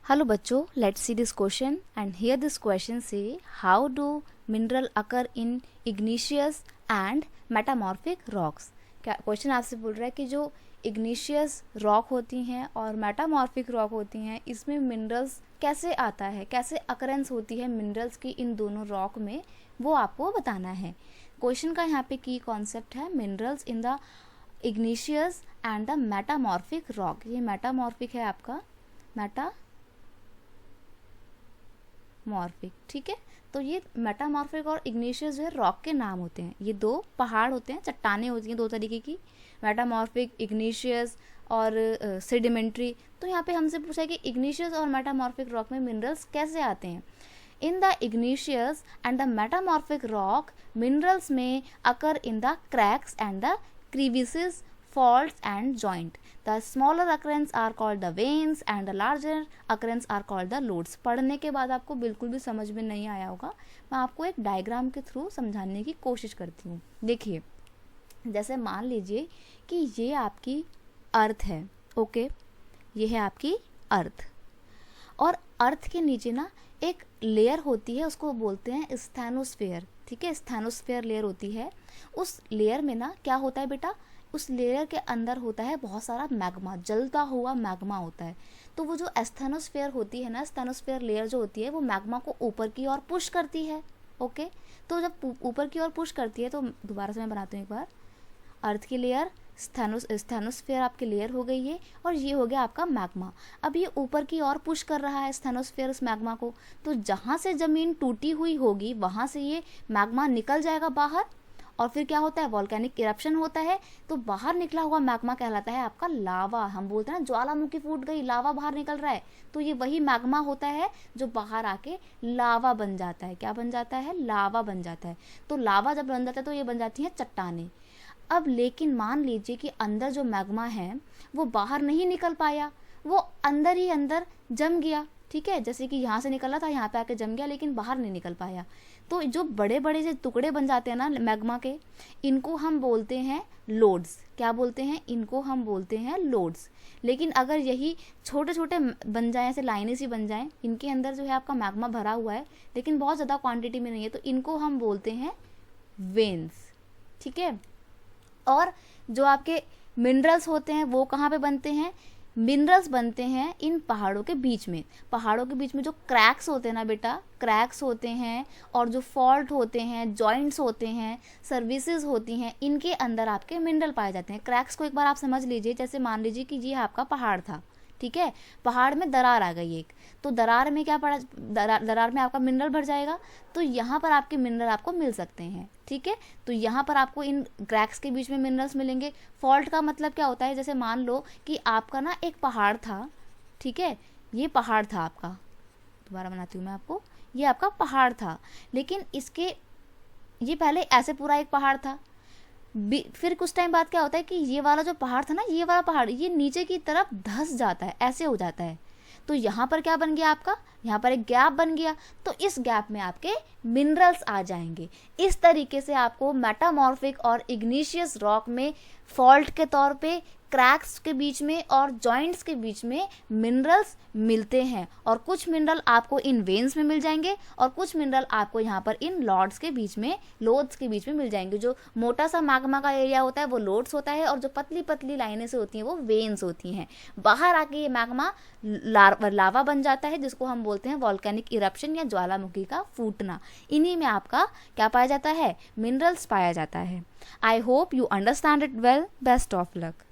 Hello बच्चों, let's see this question and here this question say how do mineral occur in igneous and metamorphic rocks। क्या question आपसे बोल रहा है कि जो इग्निशियस रॉक होती हैं और मेटामॉर्फिक रॉक होती हैं इसमें मिनरल्स कैसे आता है, कैसे अकरेंस होती है मिनरल्स की इन दोनों रॉक में, वो आपको बताना है। क्वेश्चन का यहाँ पे की कॉन्सेप्ट है minerals in the igneous and the metamorphic rock. ये मेटामॉर्फिक है आपका, मेटामॉर्फिक, ठीक है। तो ये मेटामॉर्फिक और इग्निशियस जो है रॉक के नाम होते हैं। ये दो पहाड़ होते हैं, चट्टानें होती हैं दो तरीके की, मेटामॉर्फिक, इग्निशियस और सेडिमेंट्री। तो यहाँ पे हमसे पूछा है कि इग्निशियस और मेटामॉर्फिक रॉक में मिनरल्स कैसे आते हैं। In the igneous and the metamorphic rock minerals में occur in the cracks and the crevices, faults and joint. The smaller occurrence are called the veins and the larger occurrence are called the lodes. पढ़ने के बाद आपको बिल्कुल भी समझ में नहीं आया होगा, मैं आपको एक डायग्राम के थ्रू समझाने की कोशिश करती हूँ। देखिए, जैसे मान लीजिए कि ये आपकी अर्थ है, ओके, ये है आपकी अर्थ, और अर्थ के नीचे ना एक लेयर होती है, उसको बोलते हैं स्थैनोस्फेयर, ठीक है। स्थैनोस्फेयर लेयर होती है। उस लेयर में ना क्या होता है बेटा, उस लेयर के अंदर होता है बहुत सारा मैग्मा, जलता हुआ मैग्मा होता है। तो वो जो स्थैनोस्फेयर होती है ना, स्थैनोस्फेयर लेयर जो होती है वो मैग्मा को ऊपर की ओर पुश करती है, ओके। तो जब ऊपर की ओर पुश करती है, तो दोबारा से मैं बनाती हूँ एक बार, अर्थ की लेयर, स्थैनोस्फेयर आपकी लेयर हो गई है, और ये हो गया आपका मैग्मा। अब ये ऊपर की ओर पुश कर रहा है स्थैनोस्फेयर उस मैग्मा को, तो जहाँ से ज़मीन टूटी हुई होगी वहाँ से ये मैग्मा निकल जाएगा बाहर, और फिर क्या होता है, वॉल्केनिक इरप्शन होता है। तो बाहर निकला हुआ मैग्मा कहलाता है आपका लावा। हम बोलते हैं ना ज्वालामुखी फूट गई, लावा बाहर निकल रहा है, तो ये वही मैग्मा होता है जो बाहर आके लावा बन जाता है। क्या बन जाता है, लावा बन जाता है। तो लावा जब बन जाता है तो ये बन जाती हैं चट्टानें। अब लेकिन मान लीजिए कि अंदर जो मैग्मा है वो बाहर नहीं निकल पाया, वो अंदर ही अंदर जम गया, ठीक है। जैसे कि यहाँ से निकला था, यहाँ पे आके जम गया, लेकिन बाहर नहीं निकल पाया। तो जो बड़े बड़े जो टुकड़े बन जाते हैं ना मैग्मा के, इनको हम बोलते हैं लोड्स। क्या बोलते हैं, इनको हम बोलते हैं लोड्स। लेकिन अगर यही छोटे छोटे बन जाएं, ऐसे लाइनें सी बन जाएं, इनके अंदर जो है आपका मैग्मा भरा हुआ है लेकिन बहुत ज़्यादा क्वांटिटी में नहीं है, तो इनको हम बोलते हैं वेन्स, ठीक है। और जो आपके मिनरल्स होते हैं वो कहाँ पे बनते हैं, मिनरल्स बनते हैं इन पहाड़ों के बीच में। पहाड़ों के बीच में जो क्रैक्स होते हैं ना बेटा, क्रैक्स होते हैं, और जो फॉल्ट होते हैं, जॉइंट्स होते हैं, सर्विसेज होती हैं, इनके अंदर आपके मिनरल पाए जाते हैं। क्रैक्स को एक बार आप समझ लीजिए, जैसे मान लीजिए कि ये आपका पहाड़ था, ठीक है। पहाड़ में दरार आ गई एक, तो दरार में क्या पड़ा, दरार में आपका मिनरल भर जाएगा, तो यहाँ पर आपके मिनरल आपको मिल सकते हैं, ठीक है। तो यहाँ पर आपको इन क्रैक्स के बीच में मिनरल्स मिलेंगे। फॉल्ट का मतलब क्या होता है, जैसे मान लो कि आपका ना एक पहाड़ था, ठीक है, ये पहाड़ था आपका, दोबारा बनाती हूँ मैं आपको, ये आपका पहाड़ था, लेकिन इसके ये पहले ऐसे पूरा एक पहाड़ था, फिर कुछ टाइम बाद क्या होता है कि ये वाला जो पहाड़ था ना, ये वाला पहाड़ ये नीचे की तरफ धंस जाता है, ऐसे हो जाता है। तो यहाँ पर क्या बन गया आपका, यहाँ पर एक गैप बन गया, तो इस गैप में आपके मिनरल्स आ जाएंगे। इस तरीके से आपको मेटामॉर्फिक और इग्निशियस रॉक में फॉल्ट के तौर पे, क्रैक्स के बीच में और जॉइंट्स के बीच में मिनरल्स मिलते हैं। और कुछ मिनरल आपको इन वेन्स में मिल जाएंगे, और कुछ मिनरल आपको यहाँ पर इन लोड्स के बीच में, लोड्स के बीच में मिल जाएंगे। जो मोटा सा मैग्मा का एरिया होता है वो लोड्स होता है, और जो पतली पतली लाइनें से होती हैं वो वेन्स होती हैं। बाहर आके ये मैग्मा लावा बन जाता है, जिसको हम बोलते हैं वॉल्केनिक इरप्शन या ज्वालामुखी का फूटना। इन्हीं में आपका क्या पाया जाता है, मिनरल्स पाया जाता है। I hope you understand it well. Best of luck.